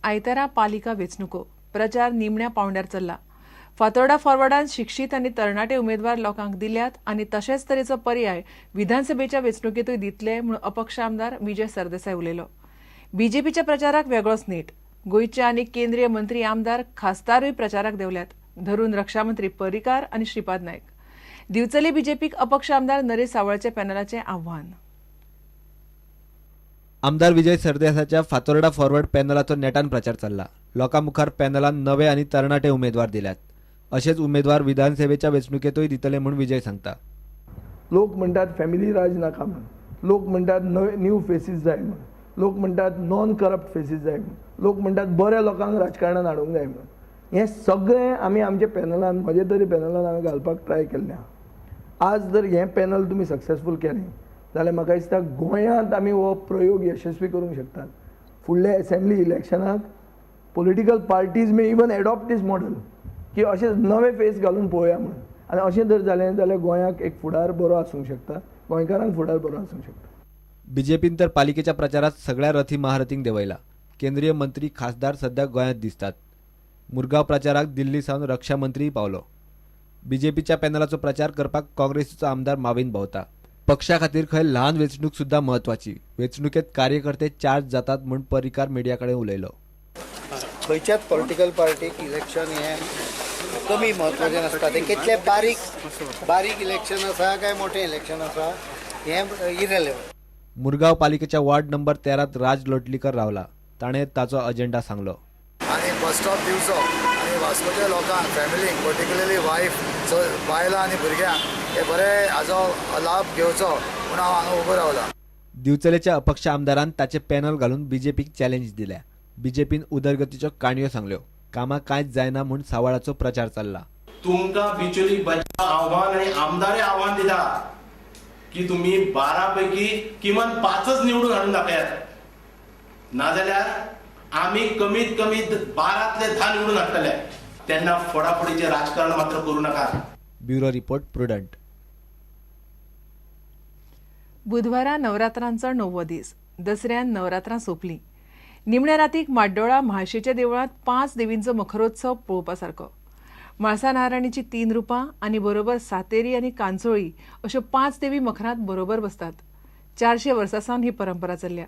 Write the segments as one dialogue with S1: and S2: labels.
S1: आयतारा पालिका वेंचणुको प्रचार निमण्या पांवड्यार चल्ला. फातोर्डा फॉरवर्डान शिक्षीत आनी तरणाटे उमेदवार लोकांक दिल्यात आनी तशेच तरेचो पर्याय विधानसभेच्या वेंचणुकेतूय दितले म्हूण अपक्ष आमदार विजय सरदेसाय उलयलो. बीजेपीच्या प्रचाराक वेगळोच नेट. गोंयचे आनी केंद्रीय मंत्री आमदार खासदारूय प्रचाराक देवल्यात, धरून रक्षामंत्री पर्रीकार आनी श्रीपाद नायक. दिवचले बीजेपीक अपक्ष आमदार नरेश सावळचे पॅनलाचें आव्हान.
S2: आमदार विजय सरदेसायच्या फातोर्डा फॉरवर्ड पॅनलाचो नेटान प्रचार चल्ला. लोकांमुखार पॅनलान नवे आनी तरणाटे उमेदवार दिल्यात. अशेच उमेदवार विधानसभेच्या वेंचणुकेतूय दितले म्हूण विजय सांगता.
S3: लोक म्हणटात फॅमिली राज नाका म्हण, लोक म्हणटात न्यू फेसीस जाय म्हण, लोक म्हणटात नॉन करप्ट फेसीस जाय म्हण, लोक म्हणटात बऱ्या लोकांक राजकारणांत हाडूंक जाय म्हण. हें सगळें आमी आमच्या पॅनलान म्हजे तरी पॅनलान हांवें घालपाक ट्राय केल्लें आहा. आज जर हें पॅनल तुमी सक्सेसफूल केलें जाल्यार म्हाका दिसता गोंयांत आमी हो प्रयोग यशस्वी करूंक शकतात. फुडल्या असेंब्ली इलेक्शनाक political parties may even adopt this model की अशें नवे फेस घालून पळोवया म्हणून. आनी अशें जर जालें जाल्यार गोंयाक एक फुडार बरो आसूंक शकता, गोंयकारांक फुडार बरो आसूंक शकता.
S2: बीजेपीन तर पालिकेच्या प्रचारात सगळ्या रथी महारथींक देवयला. केंद्रीय मंत्री खासदार सध्या गोंयांत दिसतात. मुरगांव प्रचाराक दिल्ली सावन रक्षा मंत्री पावलो. बीजेपीच्या पॅनलाचो प्रचार करपाक काँग्रेसीचो आमदार माविन भोंवता. पक्षा खातीर खंय ल्हान वेंचणूक सुद्धा महत्वाची. वेंचणुकेत कार्यकर्ते चार्ज जातात म्हूण पर्रीकार मिडिया कडेन उलयलो.
S4: खंयच्याच पॉलिटिकल पार्टीक इलेक्शन हें कमी म्हत्वाचें नासता. तें कितलें बारीक इलेक्शन आसा काय मोठें इलेक्शन आसा हें इरेलेवंट.
S2: मुरगांव पालिकेच्या वॉर्ड नंबर 13 राज लोटलीकर रावला. ताणें ताचो अजेंडा सांगलो.
S5: आनी बस स्टॉप दिवचो आनी वास्कोच्या लोकांक फॅमिलीक पर्टिक्युलरली वायफ बायलां आनी भुरग्यांक हे बरें हाजो लाभ घेवचो म्हूण हांव हांगा उबो रावला.
S2: दिवचलेच्या अपक्ष आमदारान ताचे पॅनल घालून बीजेपीक चॅलेंज दिल्या. बीजेपीन उदरगतीच्यो काणयो सांगल्यो. कामां कांयच जायना म्हूण सावळाचो प्रचार चल्ला.
S6: तुमकां बिचोली बंदा आव्हान आनी आमदारे आव्हान दिता की तुम्ही 12 पैकी किमान 5च निवडून हाडून दाखयात. नाजाल्यार आम्ही कमीत कमी 12तले 10 निवडून हाडटले. तेन्ना फोडाफोडीचे राजकारण मात्र करू नका.
S2: Bureau report prudent.
S1: बुधवारा नवरात्रांचो 9वो दीस. दसऱ्यान नवरात्रां सोंपलीं. निमण्या रातीक माड्डोळा म्हाळशेच्या देवळांत 5 देवींचो मखरोत्सव पळोवपा सारको. म्हाळसा नारायणीची 3 रुपां आनी बरोबर सातेरी आनी कांचोळी अश्यो 5 देवी मखरांत बरोबर बसतात. 400 वर्सां सावन ही परंपरा चल्ल्या.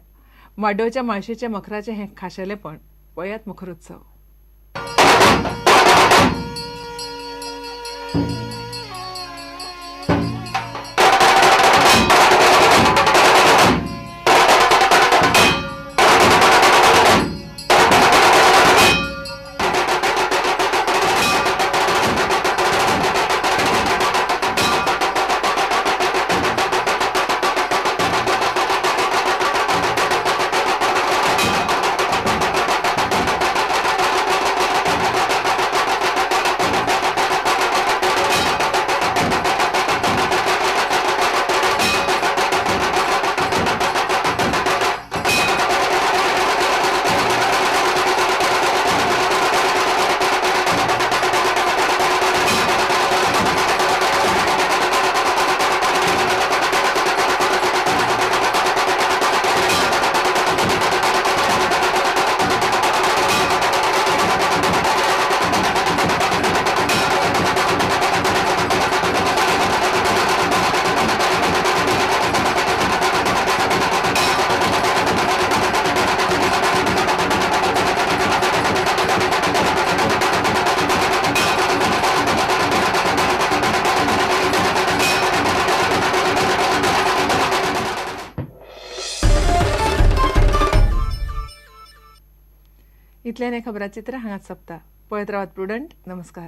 S1: माड्डोळच्या म्हाळशेच्या मखराचें हें खाशेलेपण. पळयात मखरोत्सव. इतल्यान हे खबराचित्र हांगाच सोंपता. पळयत रावात प्रुडंट. नमस्कार.